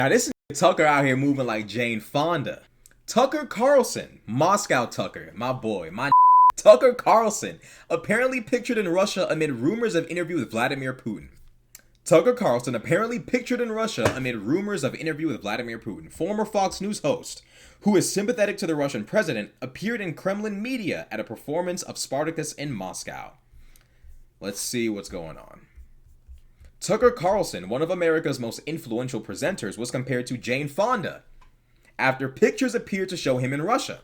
Now this is Tucker out here moving like Jane Fonda. Tucker Carlson, Moscow Tucker, my boy, my Tucker Carlson, apparently pictured in Russia amid rumors of interview with Vladimir Putin. Tucker Carlson apparently pictured in Russia amid rumors of interview with Vladimir Putin. Former Fox News host, who is sympathetic to the Russian president, appeared in Kremlin media at a performance of Spartacus in Moscow. Let's see what's going on. Tucker Carlson, one of America's most influential presenters, was compared to Jane Fonda after pictures appeared to show him in Russia.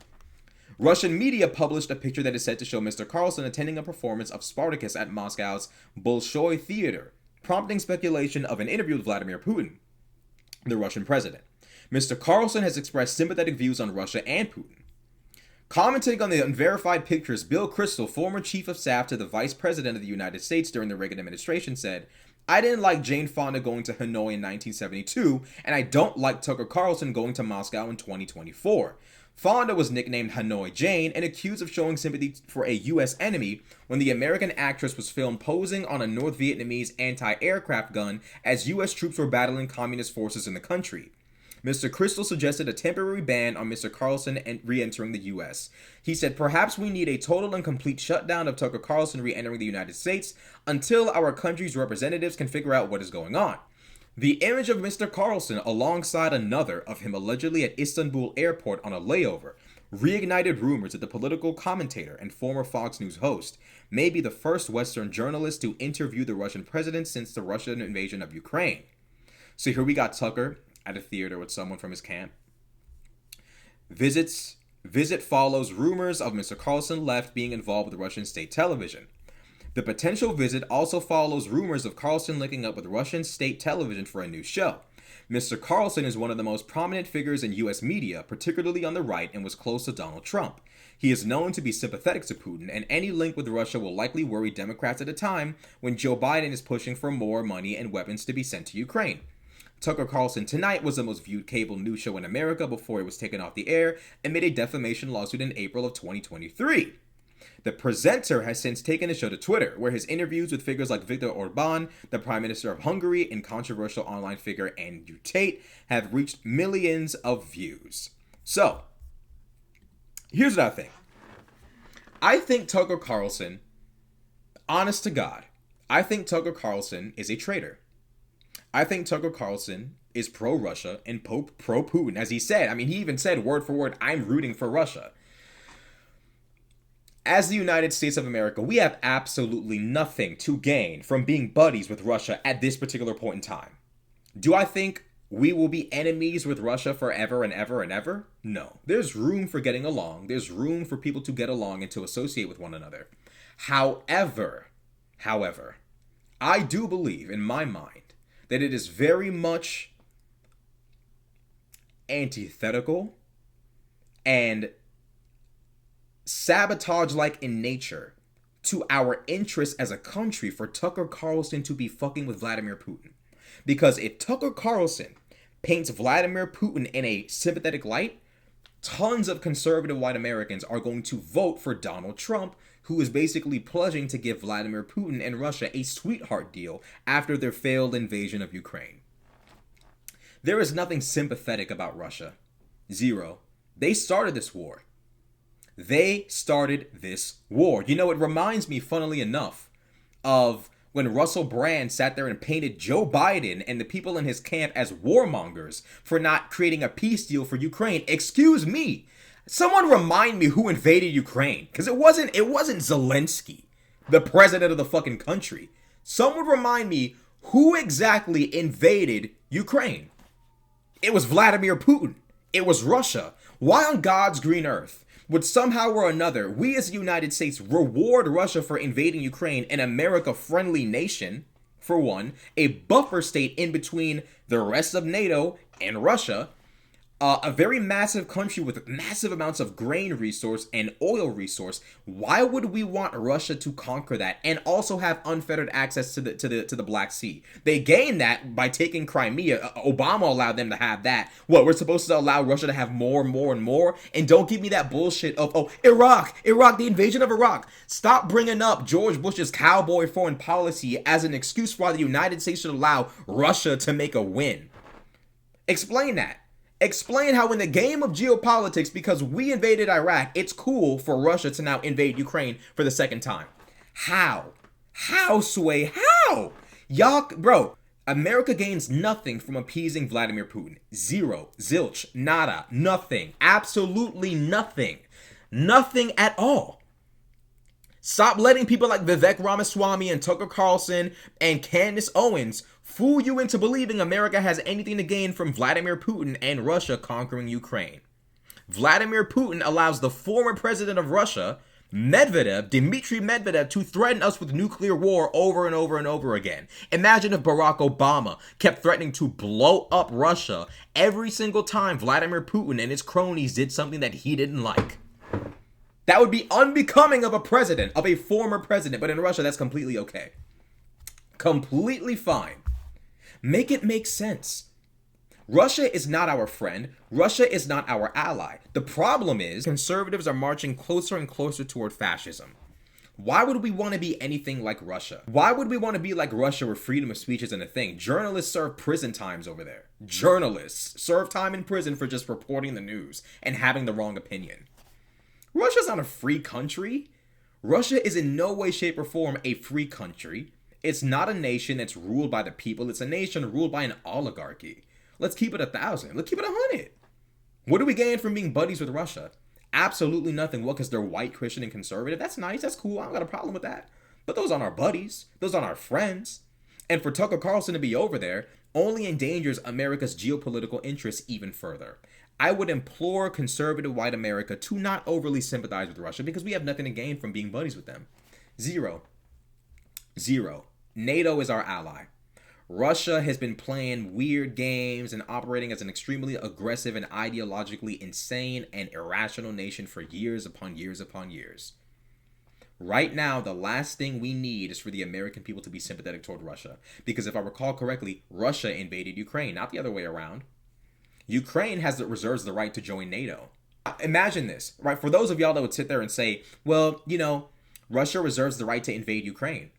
Russian media published a picture that is said to show Mr. Carlson attending a performance of Spartacus at Moscow's Bolshoi Theater, prompting speculation of an interview with Vladimir Putin, the Russian president. Mr. Carlson has expressed sympathetic views on Russia and Putin. Commenting on the unverified pictures, Bill Kristol, former chief of staff to the vice president of the United States during the Reagan administration, said, "I didn't like Jane Fonda going to Hanoi in 1972, and I don't like Tucker Carlson going to Moscow in 2024. Fonda was nicknamed Hanoi Jane and accused of showing sympathy for a U.S. enemy when the American actress was filmed posing on a North Vietnamese anti-aircraft gun as U.S. troops were battling communist forces in the country." Mr. Kristol suggested a temporary ban on Mr. Carlson re-entering the U.S. He said, "Perhaps we need a total and complete shutdown of Tucker Carlson re-entering the United States until our country's representatives can figure out what is going on." The image of Mr. Carlson alongside another of him allegedly at Istanbul airport on a layover reignited rumors that the political commentator and former Fox News host may be the first Western journalist to interview the Russian president since the Russian invasion of Ukraine. So here we got Tucker at a theater with someone from his camp. Visit follows rumors of Mr. Carlson left being involved with Russian state television. The potential visit also follows rumors of Carlson linking up with Russian state television for a new show. Mr. Carlson is one of the most prominent figures in U.S. media, particularly on the right, and was close to Donald Trump. He is known to be sympathetic to Putin, and any link with Russia will likely worry Democrats at a time when Joe Biden is pushing for more money and weapons to be sent to Ukraine. Tucker Carlson Tonight was the most viewed cable news show in America before it was taken off the air amid a defamation lawsuit in April of 2023. The presenter has since taken the show to Twitter, where his interviews with figures like Viktor Orban, the Prime Minister of Hungary, and controversial online figure Andrew Tate have reached millions of views. So, here's what I think. I think Tucker Carlson, honest to God, I think Tucker Carlson is a traitor. I think Tucker Carlson is pro-Russia and pro-Putin, as he said. I mean, he even said word for word, "I'm rooting for Russia." As the United States of America, we have absolutely nothing to gain from being buddies with Russia at this particular point in time. Do I think we will be enemies with Russia forever and ever and ever? No. There's room for getting along. There's room for people to get along and to associate with one another. However, I do believe in my mind that it is very much antithetical and sabotage-like in nature to our interests as a country for Tucker Carlson to be fucking with Vladimir Putin. Because if Tucker Carlson paints Vladimir Putin in a sympathetic light, tons of conservative white Americans are going to vote for Donald Trump, who is basically pledging to give Vladimir Putin and Russia a sweetheart deal after their failed invasion of Ukraine. There is nothing sympathetic about Russia. Zero. They started this war. You know, it reminds me, funnily enough, of when Russell Brand sat there and painted Joe Biden and the people in his camp as warmongers for not creating a peace deal for Ukraine. Excuse me. Someone remind me who invaded Ukraine, because it wasn't Zelensky, the president of the fucking country. Someone remind me who exactly invaded Ukraine. It was Vladimir Putin. It was Russia. Why on God's green earth would somehow or another we as the United States reward Russia for invading Ukraine, an America-friendly nation, for one, a buffer state in between the rest of NATO and Russia, a very massive country with massive amounts of grain resource and oil resource? Why would we want Russia to conquer that and also have unfettered access to the Black Sea? They gained that by taking Crimea. Obama allowed them to have that. What, we're supposed to allow Russia to have more and more and more? And don't give me that bullshit of, Iraq, the invasion of Iraq. Stop bringing up George Bush's cowboy foreign policy as an excuse for why the United States should allow Russia to make a win. Explain that. Explain how in the game of geopolitics, because we invaded Iraq, it's cool for Russia to now invade Ukraine for the second time. How? How, Sway? How? Y'all, bro, America gains nothing from appeasing Vladimir Putin. Zero. Zilch. Nada. Nothing. Absolutely nothing. Nothing at all. Stop letting people like Vivek Ramaswamy and Tucker Carlson and Candace Owens fool you into believing America has anything to gain from Vladimir Putin and Russia conquering Ukraine. Vladimir Putin allows the former president of Russia, Dmitry Medvedev, to threaten us with nuclear war over and over and over again. Imagine if Barack Obama kept threatening to blow up Russia every single time Vladimir Putin and his cronies did something that he didn't like. That would be unbecoming of a president, of a former president, but in Russia, that's completely okay. Completely fine. Make it make sense. Russia is not our friend. Russia is not our ally. The problem is conservatives are marching closer and closer toward fascism. Why would we want to be anything like Russia? Why would we want to be like Russia where freedom of speech isn't a thing? Journalists serve prison times over there. Journalists serve time in prison for just reporting the news and having the wrong opinion. Russia's not a free country. Russia is in no way, shape, or form a free country. It's not a nation that's ruled by the people. It's a nation ruled by an oligarchy. Let's keep it 1,000. Let's keep it 100. What do we gain from being buddies with Russia? Absolutely nothing. What? Because they're white, Christian, and conservative? That's nice. That's cool. I don't got a problem with that. But those aren't our buddies. Those aren't our friends. And for Tucker Carlson to be over there only endangers America's geopolitical interests even further. I would implore conservative white America to not overly sympathize with Russia because we have nothing to gain from being buddies with them. Zero. NATO is our ally. Russia has been playing weird games and operating as an extremely aggressive and ideologically insane and irrational nation for years upon years upon years. Right now, the last thing we need is for the American people to be sympathetic toward Russia. Because if I recall correctly, Russia invaded Ukraine, not the other way around. Ukraine reserves the right to join NATO. Imagine this, right? For those of y'all that would sit there and say, well, you know, Russia reserves the right to invade Ukraine.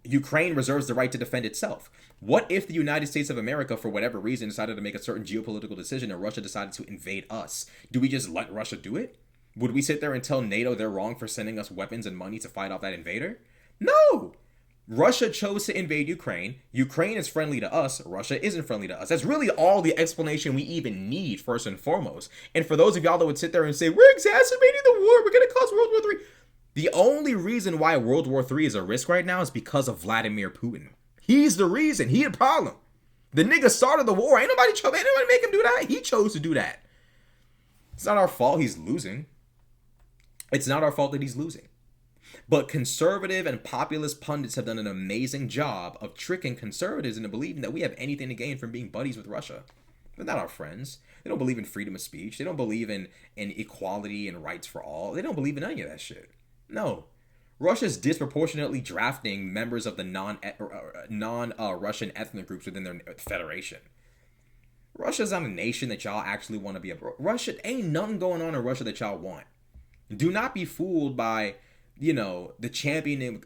Ukraine reserves the right to defend itself. What if the United States of America, for whatever reason, decided to make a certain geopolitical decision and Russia decided to invade us? Do we just let Russia do it? Would we sit there and tell NATO they're wrong for sending us weapons and money to fight off that invader? No! Russia chose to invade Ukraine. Ukraine is friendly to us. Russia isn't friendly to us. That's really all the explanation we even need, first and foremost. And for those of y'all that would sit there and say, we're exacerbating the war, we're going to cause World War III. The only reason why World War III is a risk right now is because of Vladimir Putin. He's the reason. He the problem. The nigga started the war. Ain't nobody make him do that. He chose to do that. It's not our fault he's losing. It's not our fault that he's losing. But conservative and populist pundits have done an amazing job of tricking conservatives into believing that we have anything to gain from being buddies with Russia. They're not our friends. They don't believe in freedom of speech. They don't believe in equality and rights for all. They don't believe in any of that shit. No. Russia's disproportionately drafting members of the non-Russian ethnic groups within their federation. Russia's not a nation that y'all actually want to be a... Russia, ain't nothing going on in Russia that y'all want. Do not be fooled by, you know, the championing.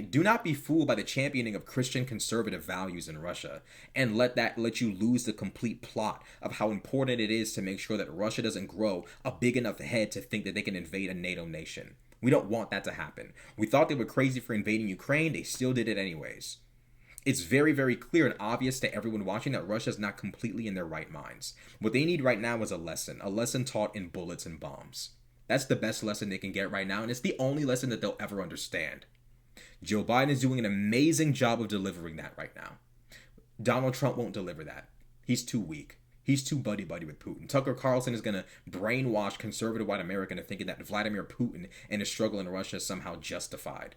Do not be fooled by the championing of Christian conservative values in Russia, and let you lose the complete plot of how important it is to make sure that Russia doesn't grow a big enough head to think that they can invade a NATO nation. We don't want that to happen. We thought they were crazy for invading Ukraine. They still did it anyways. It's very, very clear and obvious to everyone watching that Russia is not completely in their right minds. What they need right now is a lesson taught in bullets and bombs. That's the best lesson they can get right now, and it's the only lesson that they'll ever understand. Joe Biden is doing an amazing job of delivering that right now. Donald Trump won't deliver that. He's too weak. He's too buddy-buddy with Putin. Tucker Carlson is going to brainwash conservative white America into thinking that Vladimir Putin and his struggle in Russia is somehow justified.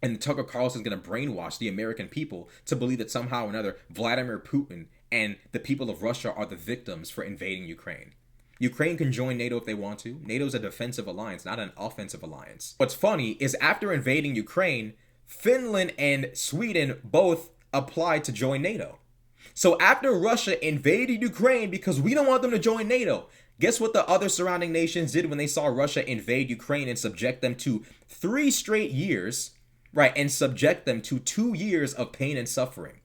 And Tucker Carlson is going to brainwash the American people to believe that somehow or another Vladimir Putin and the people of Russia are the victims for invading Ukraine. Ukraine can join NATO if they want to. NATO's a defensive alliance, not an offensive alliance. What's funny is after invading Ukraine, Finland and Sweden both applied to join NATO. So after Russia invaded Ukraine because we don't want them to join NATO, guess what the other surrounding nations did when they saw Russia invade Ukraine and subject them to 3 straight years, right, and subject them to 2 years of pain and suffering?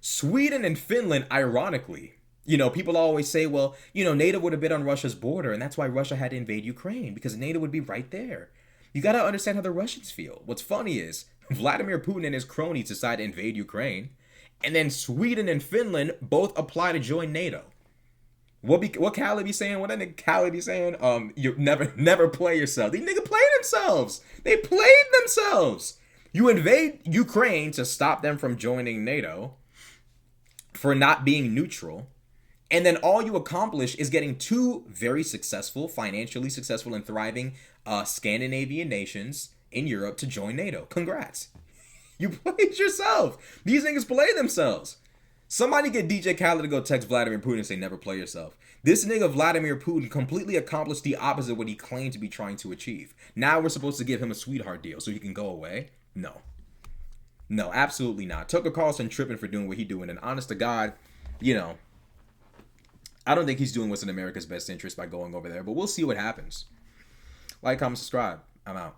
Sweden and Finland, ironically, people always say, well, NATO would have been on Russia's border, and that's why Russia had to invade Ukraine, because NATO would be right there. You got to understand how the Russians feel. What's funny is Vladimir Putin and his cronies decide to invade Ukraine, and then Sweden and Finland both apply to join NATO. What Cali be saying? What that nigga Cali be saying? You never play yourself. These niggas played themselves. They played themselves. You invade Ukraine to stop them from joining NATO for not being neutral. And then all you accomplish is getting two very successful, financially successful and thriving Scandinavian nations in Europe to join NATO. Congrats. You played yourself. These niggas play themselves. Somebody get DJ Khaled to go text Vladimir Putin and say, never play yourself. This nigga Vladimir Putin completely accomplished the opposite of what he claimed to be trying to achieve. Now we're supposed to give him a sweetheart deal so he can go away? No. No, absolutely not. Tucker Carlson tripping for doing what he doing. And honest to God, I don't think he's doing what's in America's best interest by going over there. But we'll see what happens. Like, comment, subscribe. I'm out.